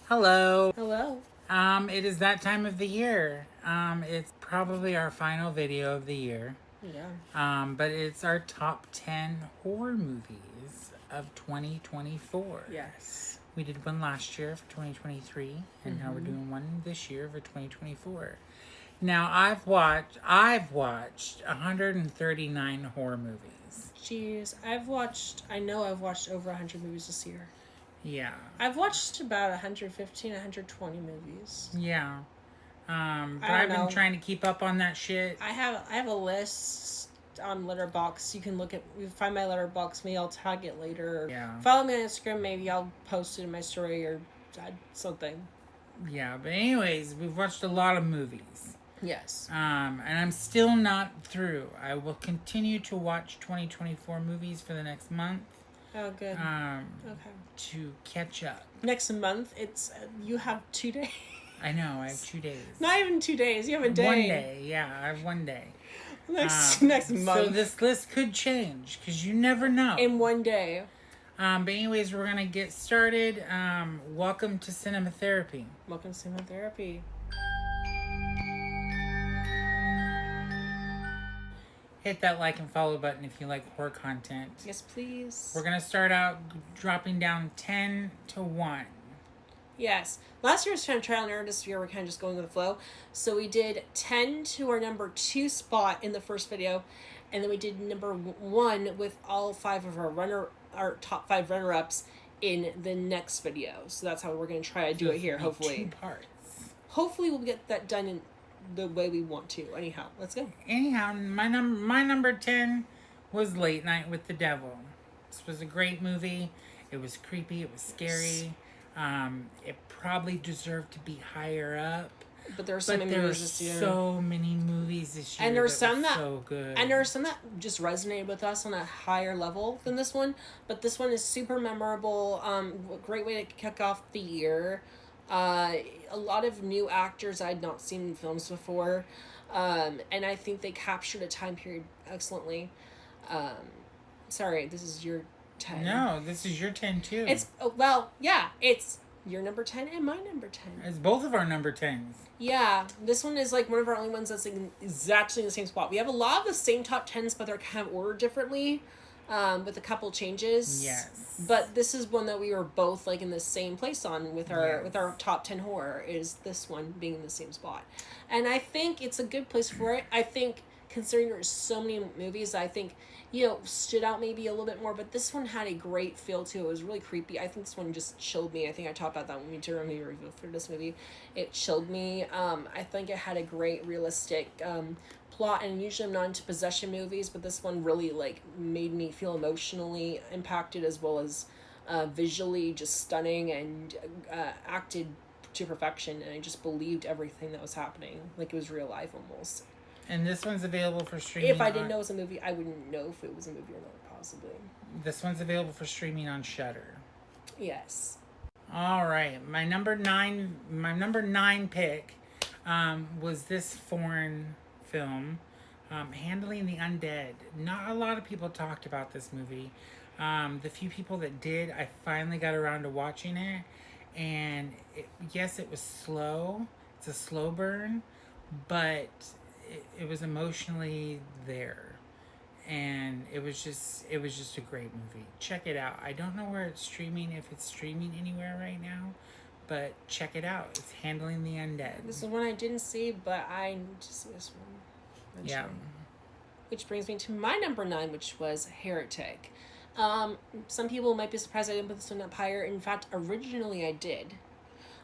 Hello. Hello. It is that time of the year. It's probably our final video of the year. Yeah. But it's our top 10 horror movies of 2024. Yes. We did one last year for 2023, and now we're doing one this year for 2024. Now I've watched 139 horror movies. Jeez, I know I've watched over 100 movies this year. Yeah. I've watched about 115, 120 movies. Yeah. But I I've don't been know. trying to keep up on that shit. I have a list on Letterboxd. You can find my Letterboxd. Maybe I'll tag it later. Yeah. Follow me on Instagram. Maybe I'll post it in my story or something. Yeah, but anyways, we've watched a lot of movies. Yes. And I'm still not through. I will continue to watch 2024 movies for the next month. Oh, good. Okay. To catch up. Next month, it's you have 2 days. I know, I have 2 days. Not even 2 days. You have a day. 1 day, yeah, I have 1 day. Next month. So this list could change, because you never know. In 1 day. But anyways, we're going to get started. Welcome to Cinema Therapy. Welcome to Cinema Therapy. Hit that like and follow button if you like horror content. Yes, please. We're going to start out dropping down 10 to 1. Yes. Last year was kind of trial and error. This year we're kind of just going with the flow. So we did 10 to our number 2 spot in the first video. And then we did number 1 with all 5 of our top 5 runner-ups in the next video. So that's how we're going to try to do it here, hopefully. 2 parts. Hopefully we'll get that done in the way we want to. Anyhow, let's go. Anyhow, my number 10 was Late Night with the Devil. This was a great movie. It was creepy. It was scary. It probably deserved to be higher up. But there are so many movies this year. So many movies this year. And there are some that so good. And there are some that just resonated with us on a higher level than this one. But this one is super memorable. Great way to kick off the year. A lot of new actors I had not seen in films before. And I think they captured a time period excellently. Sorry, this is your 10. No, this is your 10 too. It's your number 10 and my number 10. It's both of our number 10s. Yeah, this one is like one of our only ones that's like exactly in the same spot. We have a lot of the same top 10s, but they're kind of ordered differently, with a couple changes. Yes. But this is one that we were both like in the same place on with our top 10 horror, is this one being in the same spot. And I think it's a good place for it. I think considering there's so many movies, I think, stood out maybe a little bit more, but this one had a great feel to it. It was really creepy. I think this one just chilled me. I think I talked about that when we did a movie review for this movie. It chilled me. I think it had a great realistic plot, and usually I'm not into possession movies, but this one really like made me feel emotionally impacted, as well as visually just stunning, and acted to perfection, and I just believed everything that was happening, like it was real life almost. And this one's available for streaming. If I didn't know it was a movie, I wouldn't know if it was a movie or not, possibly. This one's available for streaming on Shudder. Yes. All right, my number 9 pick was this foreign film, Handling the Undead. Not a lot of people talked about this movie. The few people that did, I finally got around to watching it, and yes, it was slow. It's a slow burn, but it was emotionally there, and it was just a great movie. Check it out. I don't know where it's streaming, if it's streaming anywhere right now, but check it out. It's Handling the Undead. This is one I didn't see, but I need to see this one. Yeah. Which brings me to my number 9, which was Heretic. Some people might be surprised I didn't put this one up higher. In fact, originally I did.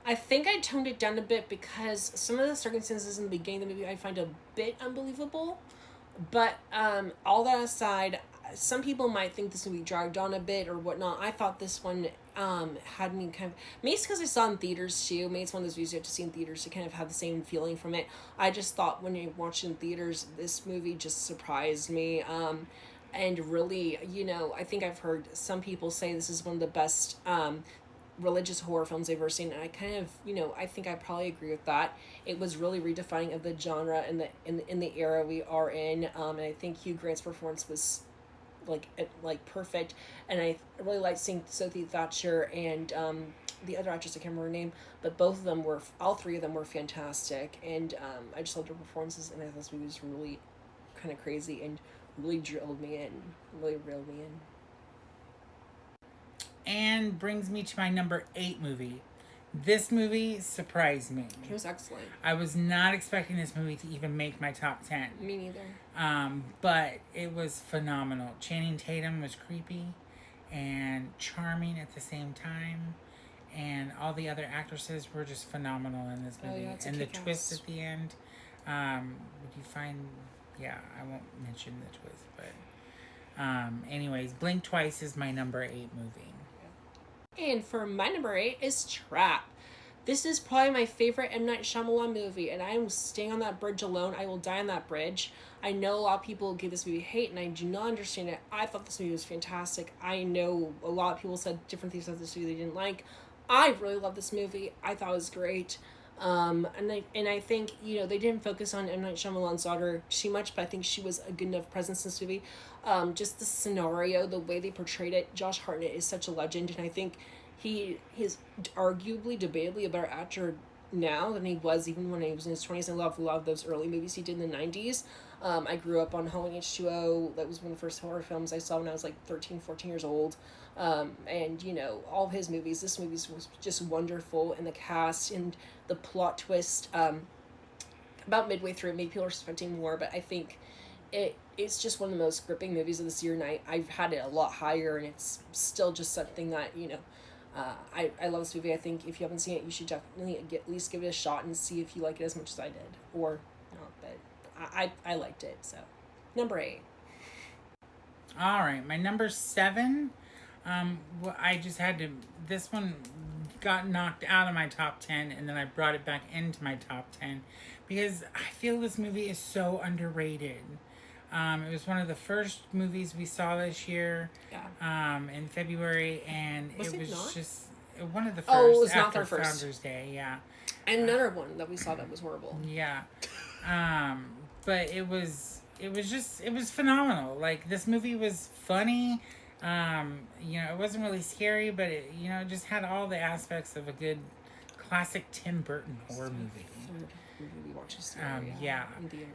I think I toned it down a bit because some of the circumstances in the beginning of the movie I find a bit unbelievable. But all that aside, some people might think this movie dragged on a bit or whatnot. I thought this one had me kind of... Maybe it's because I saw it in theaters too. Maybe it's one of those movies you have to see in theaters to kind of have the same feeling from it. I just thought when you watch it in theaters, this movie just surprised me. And really, I think I've heard some people say this is one of the best... religious horror films I've ever seen, and I kind of, I think I probably agree with that. It was really redefining of the genre and in the era we are in, and I think Hugh Grant's performance was like perfect, and I really liked seeing Sophie Thatcher and the other actress, I can't remember her name, but both of them were, all three of them were fantastic, and I just loved their performances, and I thought this movie was really kind of crazy and really drilled me in, really reeled me in. And brings me to my number 8 movie. This movie surprised me. It was excellent. I was not expecting this movie to even make my top 10. Me neither. But it was phenomenal. Channing Tatum was creepy and charming at the same time. And all the other actresses were just phenomenal in this movie. Oh, yeah, it's a and the kick-ass. twist at the end, would you find... Yeah, I won't mention the twist, but... anyways, Blink Twice is my number 8 movie. And for my number 8 is Trap. This is probably my favorite M. Night Shyamalan movie, and I am staying on that bridge alone. I will die on that bridge. I know a lot of people give this movie hate, and I do not understand it. I thought this movie was fantastic. I know a lot of people said different things about this movie they didn't like. I really love this movie. I thought it was great. And I think, you know, they didn't focus on M. Night Shyamalan's daughter too much, but I think she was a good enough presence in this movie. Just the scenario, the way they portrayed it. Josh Hartnett is such a legend, and I think he's arguably, debatably a better actor now than he was even when he was in his 20s. I love a lot of those early movies he did in the 90s. I grew up on Halloween H2O. That was one of the first horror films I saw when I was like 13, 14 years old. And, you know, all of his movies, this movie was just wonderful, and the cast and the plot twist, about midway through, maybe people are expecting more, but I think it's just one of the most gripping movies of this year, and I've had it a lot higher, and it's still just something that, you know, I love this movie. I think if you haven't seen it, you should definitely at least give it a shot and see if you like it as much as I did, or not, but I liked it, so. Number 8. All right, my number 7, I just had to, this one got knocked out of my top 10, and then I brought it back into my top 10, because I feel this movie is so underrated. It was one of the first movies we saw this year, in February, and Was it was not? just one of the first. Oh, it was not after our first. Founders Day, yeah. And another one that we saw that was horrible. Yeah. But it was phenomenal. Like, this movie was funny. You know, it wasn't really scary, but it, you know, it just had all the aspects of a good classic Tim Burton horror movie. We watched this Yeah. in theaters.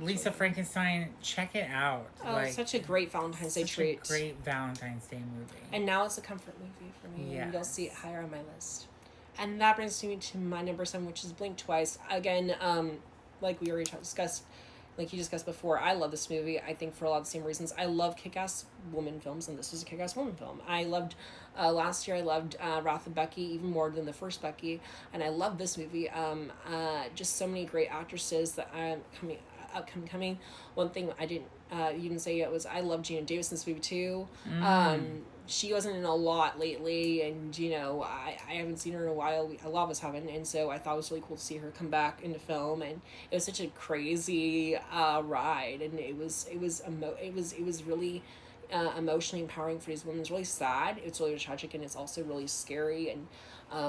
Lisa Frankenstein, check it out. Oh, like, such a great Valentine's Day such treat. a great Valentine's Day movie. And now it's a comfort movie for me. Yes. And you'll see it higher on my list. And that brings me to my number 7, which is Blink Twice. Again, like we already discussed, like you discussed before, I love this movie. I think for a lot of the same reasons. I love kick-ass woman films, and this is a kick-ass woman film. I loved, last year I loved Wrath of Becky even more than the first Becky, and I love this movie. Just so many great actresses that upcoming. One thing I didn't even say yet was I love Gina Davis in this movie too. She wasn't in a lot lately, and you know, I haven't seen her in a while. A lot of us haven't, and so I thought it was really cool to see her come back into film, and it was such a crazy ride, and it was really emotionally empowering for these women. It's really sad, it's really tragic, and it's also really scary, and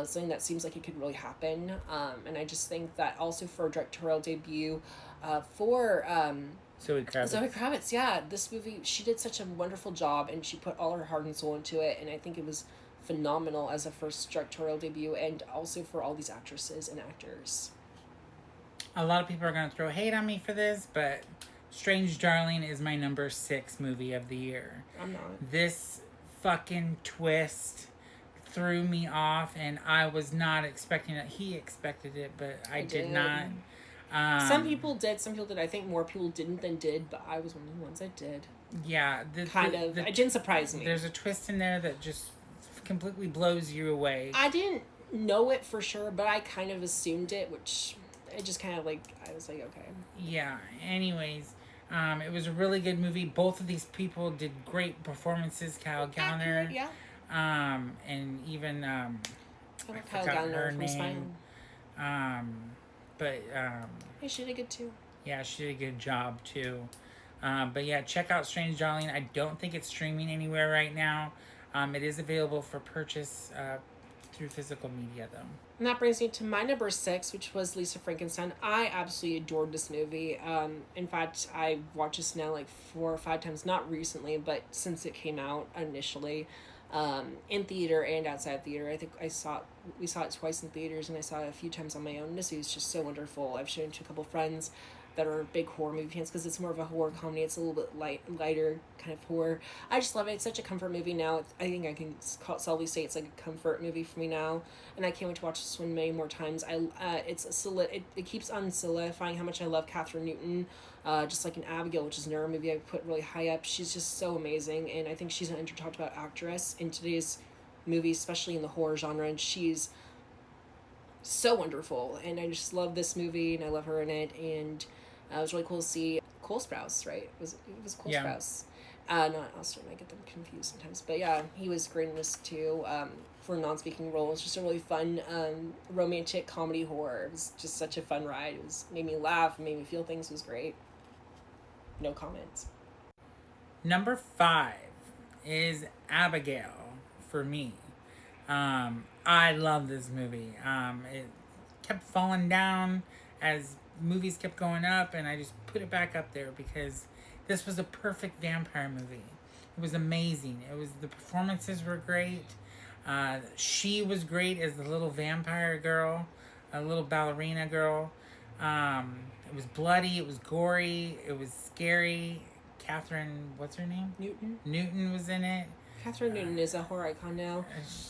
something that seems like it could really happen. And I just think that also for a directorial debut, for Zoe Kravitz. Yeah, this movie, she did such a wonderful job, and she put all her heart and soul into it, and I think it was phenomenal as a first directorial debut, and also for all these actresses and actors. A lot of people are going to throw hate on me for this, but Strange Darling is my number 6 movie of the year. I'm not. This fucking twist threw me off, and I was not expecting it. He expected it, but I did not. Some people did. I think more people didn't than did, but I was one of the ones that did. Yeah. It didn't surprise me. There's a twist in there that just completely blows you away. I didn't know it for sure, but I kind of assumed it, which it just kind of like, I was like, okay. Yeah. Anyways, it was a really good movie. Both of these people did great performances. Kyle Gallner. Yeah. And even, I love Kyle Gallner from Smile. But Hey, she did good too. Yeah, she did a good job too. But yeah, check out Strange Darling. I don't think it's streaming anywhere right now. It is available for purchase through physical media though. And that brings me to my number 6, which was Lisa Frankenstein. I absolutely adored this movie. In fact, I watched this now like 4 or 5 times, not recently, but since it came out initially. in theater and outside theater. I think we saw it twice in theaters, and I saw it a few times on my own. This movie is just so wonderful. I've shown it to a couple friends that are big horror movie fans because it's more of a horror comedy. It's a little bit lighter kind of horror. I just love it. It's such a comfort movie now. I think I can solidly say it's like a comfort movie for me now, and I can't wait to watch this one many more times. It keeps on solidifying how much I love Catherine Newton. Just like in Abigail, which is another movie I put really high up. She's just so amazing, and I think she's an under talked about actress in today's movies, especially in the horror genre, and she's so wonderful. And I just love this movie, and I love her in it, and it was really cool to see Cole Sprouse, right? It was Cole Sprouse. Not Austin, I get them confused sometimes. But yeah, he was great in this too. For a non-speaking role, it's just a really fun romantic comedy horror. It was just such a fun ride. Made me laugh, made me feel things. It was great. No comments. Number 5 is Abigail for me. I love this movie. It kept falling down as movies kept going up, and I just put it back up there because this was a perfect vampire movie. It was amazing. The performances were great. She was great as the little vampire girl, a little ballerina girl. It was bloody, it was gory, it was scary. Catherine, what's her name? Newton was in it. Catherine Newton is a horror icon now.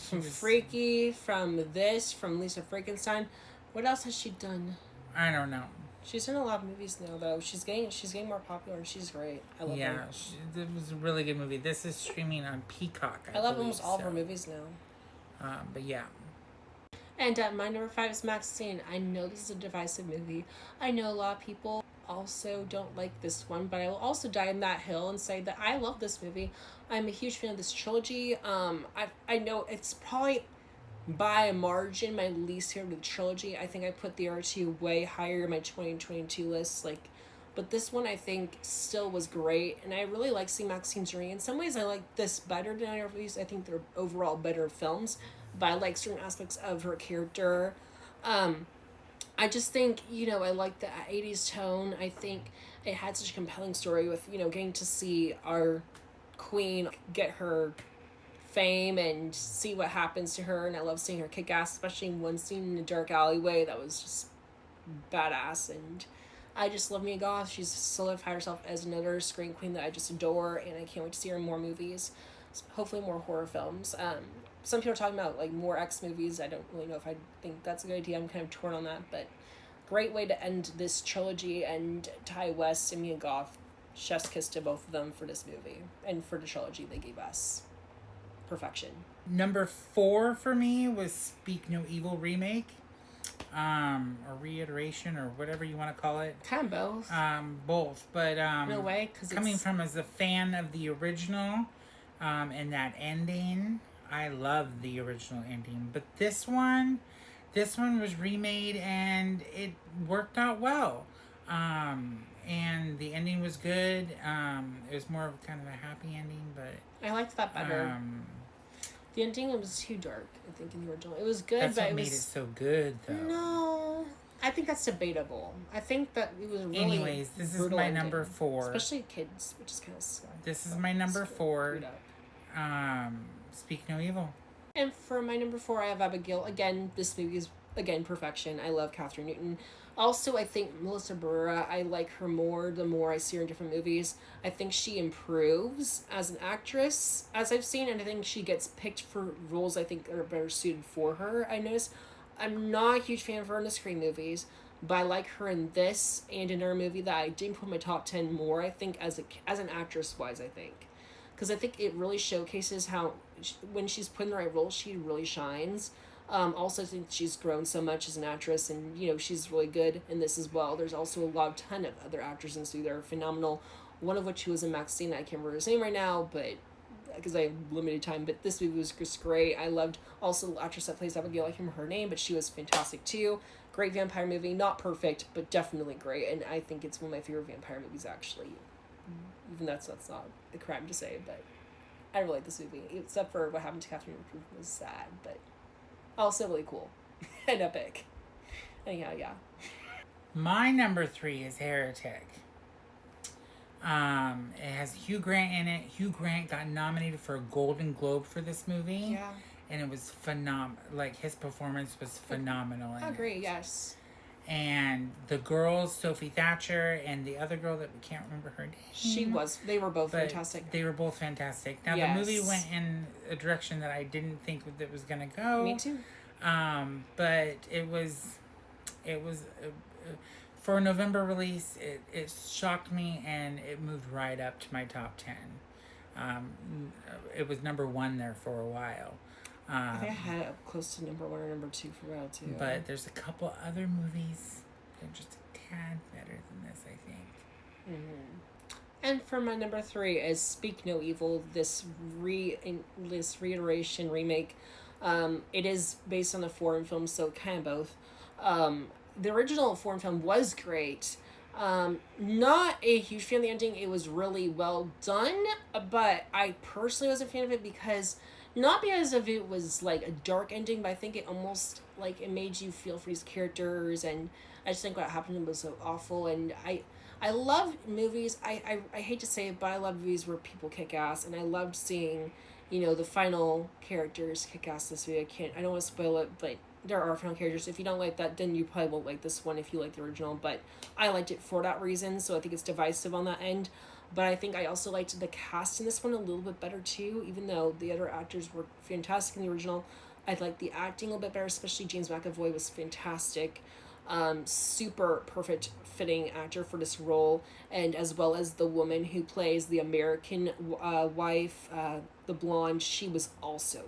From was, Freaky, from Lisa Frankenstein. What else has she done? I don't know. She's in a lot of movies now, though. She's getting more popular, and she's great. I love her. Yeah, it was a really good movie. This is streaming on Peacock. I love almost all of her movies now. But yeah. And my number 5 is Maxine. I know this is a divisive movie. I know a lot of people also don't like this one, but I will also die on that hill and say that I love this movie. I'm a huge fan of this trilogy. I know it's probably by a margin my least favorite of the trilogy. I think I put the R2 way higher in my 2022 list. But this one I think still was great, and I really like seeing Maxine's journey. In some ways, I like this better than other movies. I think they're overall better films, but I like certain aspects of her character. I just think, I like the 80s tone. I think it had such a compelling story with, getting to see our queen get her fame and see what happens to her, and I love seeing her kick ass, especially in one scene in the dark alleyway that was just badass. And I just love Mia Goth. She's solidified herself as another scream queen that I just adore, and I can't wait to see her in more movies, hopefully more horror films. Some people are talking about more X movies. I don't really know if I think that's a good idea. I'm kind of torn on that, but great way to end this trilogy. And Ty West and Mia Goth, chef's kiss to both of them for this movie and for the trilogy they gave us. Perfection. Number 4 for me was Speak No Evil remake, or reiteration, or whatever you want to call it. Kind of both. Both, but no way, because coming from as a fan of the original, and that ending, I love the original ending. But this one was remade, and it worked out well. And the ending was good. It was more of kind of a happy ending, but I liked that better. The ending was too dark, I think, in the original. It was good, that's but what made it so good, though. No, I think that's debatable. I think that it was really. Anyways, this is my number 4. Especially kids, which is kind of. This is my number 4. Speak No Evil. And for my number 4, I have Abigail. Again, this movie is perfection. I love Catherine Newton. Also, I think Melissa Barrera, I like her more the more I see her in different movies. I think she improves as an actress, as I've seen, and I think she gets picked for roles I think are better suited for her. I notice I'm not a huge fan of her in the Scream movies, but I like her in this and in her movie that I didn't put in my top 10 more, I think, as an actress-wise, I think. Because I think it really showcases how, when she's put in the right role, she really shines. Also, I think she's grown so much as an actress, and she's really good in this as well. There's also a ton of other actors in this movie that are phenomenal. One of which who was in Maxine. I can't remember his name right now, but because I have limited time. But this movie was just great. I loved also the actress that plays Abigail. I can't remember her name, but she was fantastic too. Great vampire movie, not perfect, but definitely great. And I think it's one of my favorite vampire movies, actually. Even though that's not a crime to say, but I really like this movie. Except for what happened to Catherine Newton was sad, but also really cool and epic. Anyhow, yeah. My number 3 is Heretic. It has Hugh Grant in it. Hugh Grant got nominated for a Golden Globe for this movie. Yeah. And it was phenomenal. Like, his performance was phenomenal in I agree, it. yes. And the girls, Sophie Thatcher, and the other girl that we can't remember her name. They were both but fantastic. They were both fantastic. Now, Yes. the movie went in a direction that I didn't think that it was going to go. Me too. But it was for a November release, it shocked me, and it moved right up to my top 10. It was number 1 there for a while. I think I had it up close to number 1 or number 2 for a while too. But there's a couple other movies that are just a tad better than this, I think. Mm-hmm. And for my number 3 is Speak No Evil. This reiteration remake. It is based on a foreign film, so kind of both. The original foreign film was great. Not a huge fan of the ending. It was really well done, but I personally wasn't a fan of it not because of it was like a dark ending, but I think it almost like it made you feel for these characters, and I just think what happened was so awful. And I love movies. I hate to say it, but I love movies where people kick ass, and I loved seeing, the final characters kick ass this movie. I don't want to spoil it, but there are final characters. If you don't like that, then you probably won't like this one if you like the original, but I liked it for that reason, so I think it's divisive on that end. But I think I also liked the cast in this one a little bit better too, even though the other actors were fantastic in the original. I liked the acting a little bit better, especially James McAvoy was fantastic. Super perfect fitting actor for this role, and as well as the woman who plays the American wife, the blonde, she was also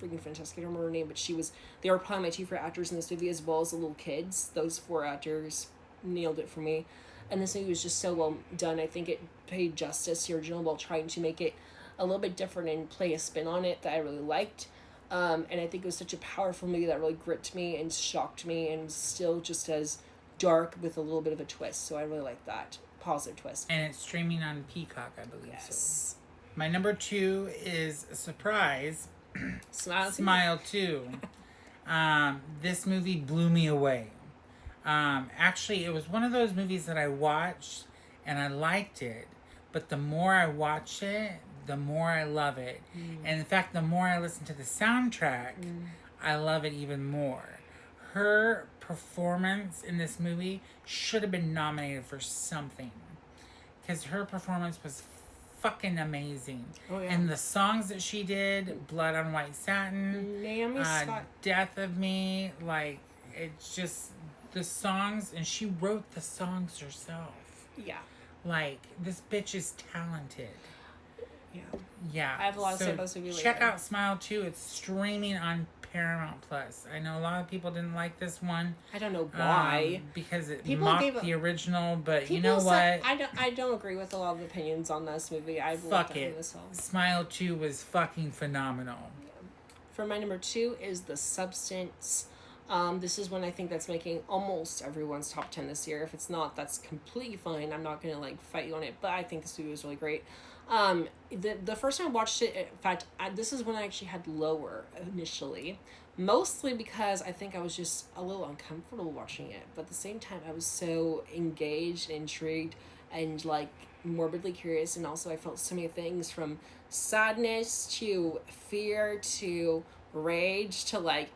freaking fantastic. I don't remember her name, but they were probably my 2 favorite actors in this movie, as well as the little kids. Those 4 actors nailed it for me. And this movie was just so well done. I think it paid justice to the original while trying to make it a little bit different and play a spin on it that I really liked. And I think it was such a powerful movie that really gripped me and shocked me, and was still just as dark with a little bit of a twist. So I really like that positive twist. And it's streaming on Peacock, I believe. Yes. So. My number 2 is a surprise. Smile 2. This movie blew me away. Actually, it was one of those movies that I watched and I liked it, but the more I watch it, the more I love it. And in fact, the more I listen to the soundtrack, I love it even more. Her performance in this movie should have been nominated for something, because her performance was fucking amazing. Oh, yeah. And the songs that she did, Blood on White Satin, Naomi Scott. Death of Me, like, it's just the songs, and she wrote the songs herself. Yeah. Like, this bitch is talented. Yeah. Yeah. I have a lot to say about this movie later. Check out Smile 2. It's streaming on Paramount Plus. I know a lot of people didn't like this one. I don't know why. Because it People mocked the original, but you know what? I don't agree with a lot of the opinions on this movie. Fuck it. Smile 2 was fucking phenomenal. Yeah. For my number 2 is The Substance. This is one I think that's making almost everyone's top 10 this year. If it's not, that's completely fine. I'm not gonna fight you on it, but I think this movie was really great. The first time I watched it, in fact, this is when I actually had lower initially, mostly because I think I was just a little uncomfortable watching it, but at the same time I was so engaged and intrigued and morbidly curious, and also I felt so many things, from sadness to fear to rage to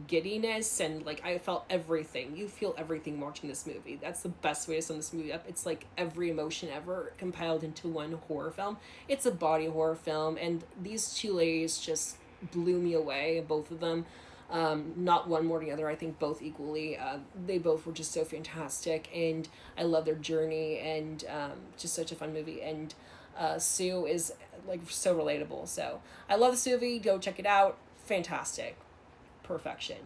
giddiness, and I felt everything. You feel everything watching this movie. That's the best way to sum this movie up. It's every emotion ever compiled into one horror film. It's a body horror film, and these 2 ladies just blew me away, both of them. Not one more than the other. I think both equally. They both were just so fantastic, and I love their journey, and just such a fun movie. And Sue is so relatable. So I love this movie. Go check it out. Fantastic. Perfection.